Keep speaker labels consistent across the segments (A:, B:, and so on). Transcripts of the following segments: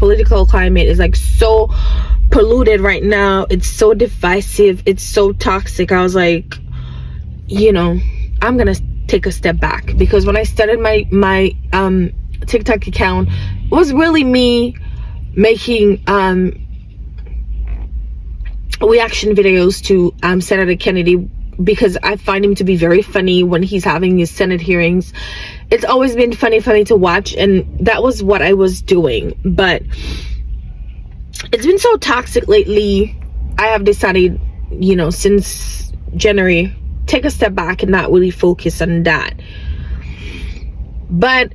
A: political climate is like so polluted right now. It's so divisive, it's so toxic. I was like, you know, I'm gonna take a step back, because when I started my TikTok account, it was really me making reaction videos to Senator Kennedy, because I find him to be very funny when he's having his Senate hearings. It's always been funny to watch, and that was what I was doing. But it's been so toxic lately. I have decided, you know, since January, take a step back and not really focus on that. But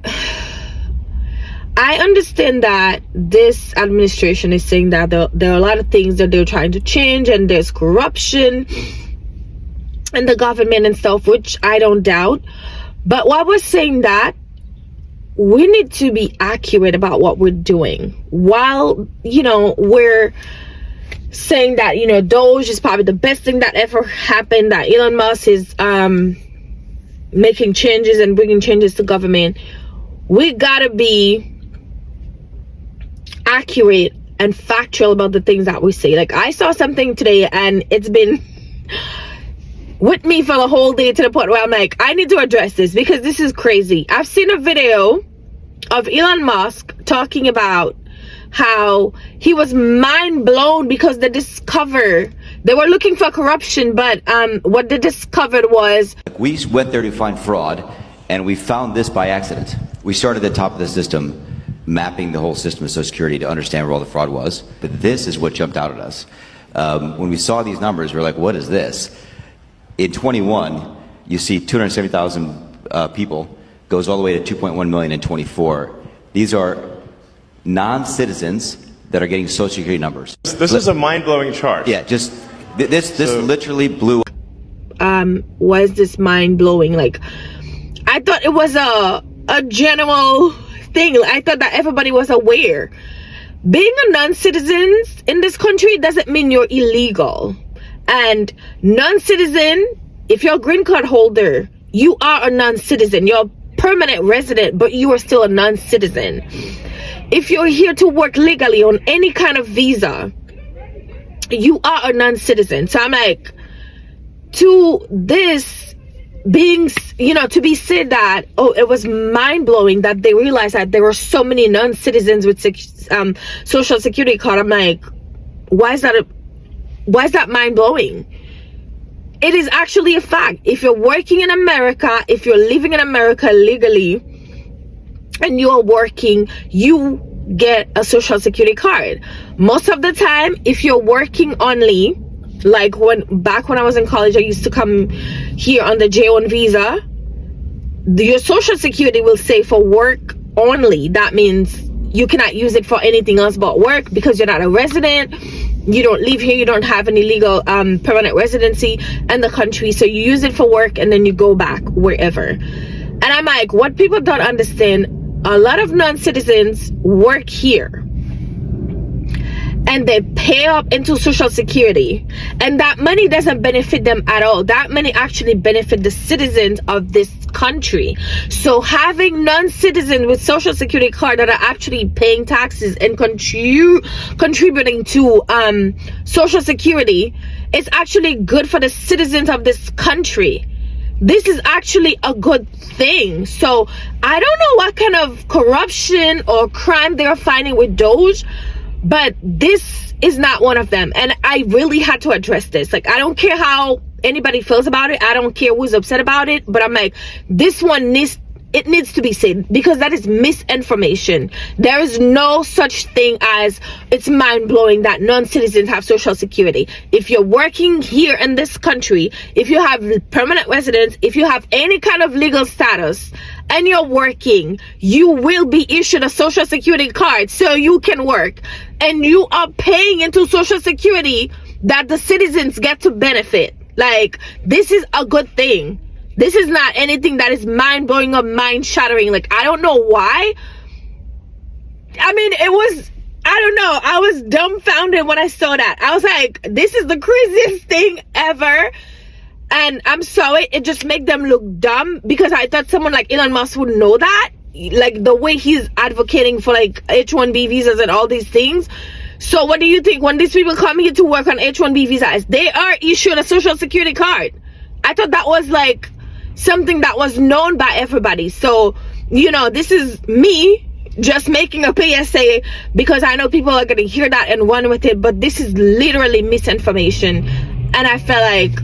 A: I understand that this administration is saying that there are a lot of things that they're trying to change, and there's corruption in the government and stuff, which I don't doubt. But while we're saying that, we need to be accurate about what we're doing. While, you know, we're saying that, you know, DOGE is probably the best thing that ever happened, that Elon Musk is making changes and bringing changes to government, we gotta be accurate and factual about the things that we say. Like, I saw something today, and it's been with me for the whole day, to the point where I'm like, I need to address this, because this is crazy. I've seen a video of Elon Musk talking about how he was mind blown because they were looking for corruption, but what they discovered was,
B: we went there to find fraud, and we found this by accident. We started at the top of the system, mapping the whole system of Social Security to understand where all the fraud was, but this is what jumped out at us. When we saw these numbers, we were like, what is this? In 21, you see 270,000 people, goes all the way to 2.1 million in 24. These are non-citizens that are getting Social Security numbers.
C: This is a mind-blowing chart.
B: Yeah, just this literally blew.
A: Was this mind-blowing? Like, I thought it was a general thing. I thought that everybody was aware. Being a non-citizen in this country doesn't mean you're illegal. And non-citizen, if you're a green card holder, you are a non-citizen. You're a permanent resident, but you are still a non-citizen. If you're here to work legally on any kind of visa, you are a non-citizen. So I'm like, to this being, you know, to be said that, oh, it was mind-blowing that they realized that there were so many non-citizens with Social Security card. I'm like, why is that mind-blowing? It is actually a fact. If you're working in America, if you're living in America legally, and you are working, you get a Social Security card. Most of the time, if you're working only, like back when I was in college, I used to come here on the J1 visa, your Social Security will say for work only. That means you cannot use it for anything else but work, because you're not a resident, you don't live here, you don't have any legal permanent residency in the country, so you use it for work and then you go back wherever. And I'm like, what people don't understand, a lot of non-citizens work here and they pay up into Social Security, and that money doesn't benefit them at all. That money actually benefit the citizens of this country. So having non-citizens with Social Security card that are actually paying taxes and contributing to Social Security, it's actually good for the citizens of this country. This is actually a good thing. So I don't know what kind of corruption or crime they're finding with DOGE, but this is not one of them. And I really had to address this. Like, I don't care how anybody feels about it, I don't care who's upset about it, but I'm like, this one needs to be said, because that is misinformation. There is no such thing as, it's mind-blowing that non-citizens have Social Security. If you're working here in this country, if you have permanent residence, if you have any kind of legal status and you're working, you will be issued a Social Security card so you can work, and you are paying into Social Security that the citizens get to benefit. Like, this is a good thing. This is not anything that is mind-blowing or mind-shattering. Like, I don't know why. I mean, it was, I don't know, I was dumbfounded when I saw that. I was like, this is the craziest thing ever. And I'm sorry, it just made them look dumb, because I thought someone like Elon Musk would know that. like the way he's advocating for like H-1B visas and all these things. So what do you think when these people come here to work on H-1B visas, they are issued a social security card? I thought that was like something that was known by everybody. So, you know, this is me just making a PSA because I know people are going to hear that and run with it, but this is literally misinformation, and I feel like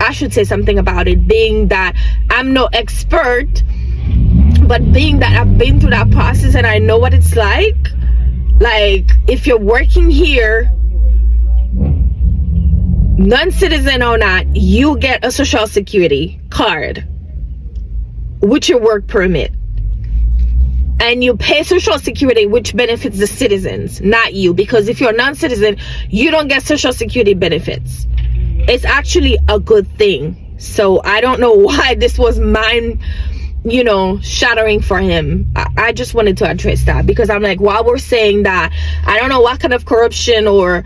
A: I should say something about it, being that I'm no expert, but being that I've been through that process and I know what it's like if you're working here, non-citizen or not, you get a social security card with your work permit, and you pay social security, which benefits the citizens, not you, because if you're a non-citizen, you don't get social security benefits. It's actually a good thing. So I don't know why this was mind, you know, shattering for him. I just wanted to address that, because I'm like, while we're saying that, I don't know what kind of corruption or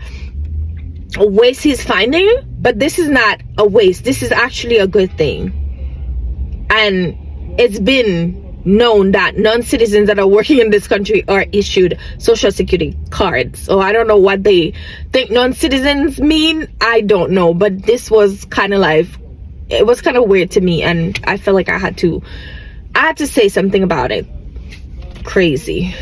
A: a waste he's finding, but this is not a waste. This is actually a good thing. And it's been known that non-citizens that are working in this country are issued social security cards. So I don't know what they think non-citizens mean. I don't know, but this was kind of like, it was kind of weird to me, and I felt like I had to say something about it. Crazy.